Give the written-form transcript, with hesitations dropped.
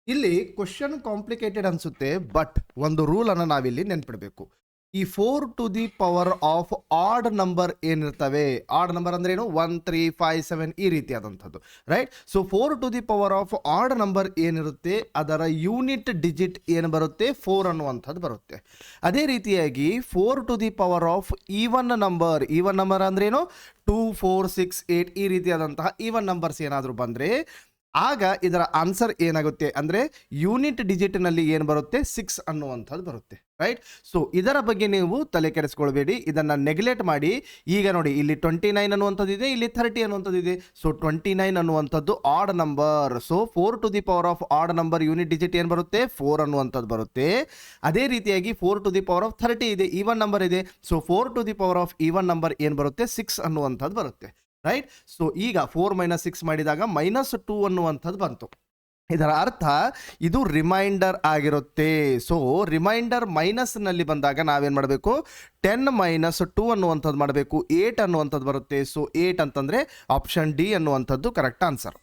ಇಲ್ಲಿ question complicated ಅನ್ಸುತ್ತೆ, but ಒಂದು ರೂಲ್ ಅನ್ನು ನಾವಿಲ್ಲಿ ನೆನ್ಪಿಡಬೇಕು. ಈ 4 to the power of odd number ಏನಿರ್ತವೆ, ಆಡ್ ನಂಬರ್ ಅಂದ್ರೆ ಏನು, 1 3 5 7 ಈ ರೀತಿಯಾದಂಥದ್ದು, right. So 4 to the power of odd number ಏನಿರುತ್ತೆ ಅದರ ಯೂನಿಟ್ ಡಿಜಿಟ್ ಏನು ಬರುತ್ತೆ, 4 ಅನ್ನುವಂಥದ್ದು ಬರುತ್ತೆ. ಅದೇ ರೀತಿಯಾಗಿ 4 to the power of even number ಅಂದ್ರೆ ಏನು, 2 4 6 8 ಈ ರೀತಿಯಾದಂತಹ ಈವನ್ ನಂಬರ್ಸ್ ಏನಾದರೂ ಬಂದರೆ ಆಗ ಇದರ ಆನ್ಸರ್ ಏನಾಗುತ್ತೆ ಅಂದರೆ ಯೂನಿಟ್ ಡಿಜಿಟ್ನಲ್ಲಿ ಏನು ಬರುತ್ತೆ, 6 ಅನ್ನುವಂಥದ್ದು ಬರುತ್ತೆ, ರೈಟ್. ಸೊ ಇದರ ಬಗ್ಗೆ ನೀವು ತಲೆ ಕೆಡಿಸ್ಕೊಳ್ಬೇಡಿ, ಇದನ್ನು ನೆಗ್ಲೆಕ್ಟ್ ಮಾಡಿ. ಈಗ ನೋಡಿ, ಇಲ್ಲಿ 29 ಅನ್ನುವಂಥದ್ದು ಇದೆ, ಇಲ್ಲಿ 30 ಅನ್ನುವಂಥದ್ದು ಇದೆ. ಸೊ 29 ಅನ್ನುವಂಥದ್ದು odd number. So 4 to the power of odd number unit digit ಏನು ಬರುತ್ತೆ, 4 ಅನ್ನುವಂಥದ್ದು ಬರುತ್ತೆ. ಅದೇ ರೀತಿಯಾಗಿ 4 ಟು ದಿ ಪವರ್ ಆಫ್ 30 ಇದೆ, ಈವನ್ ನಂಬರ್ ಇದೆ. So 4 to the power of even number ಏನು ಬರುತ್ತೆ, 6 ಅನ್ನುವಂಥದ್ದು ಬರುತ್ತೆ, ರೈಟ್. ಸೊ ಈಗ 4 - 6 ಮಾಡಿದಾಗ -2 ಅನ್ನುವಂಥದ್ದು ಬಂತು. ಇದರ ಅರ್ಥ ಇದು ರಿಮೈಂಡರ್ ಆಗಿರುತ್ತೆ. ಸೊ ರಿಮೈಂಡರ್ ಮೈನಸ್ನಲ್ಲಿ ಬಂದಾಗ ನಾವೇನು ಮಾಡಬೇಕು, 10 - 2 ಅನ್ನುವಂಥದ್ದು ಮಾಡಬೇಕು, 8 ಅನ್ನುವಂಥದ್ದು ಬರುತ್ತೆ. ಸೊ 8 ಅಂತಂದರೆ ಆಪ್ಷನ್ ಡಿ ಅನ್ನುವಂಥದ್ದು ಕರೆಕ್ಟ್ ಆನ್ಸರ್.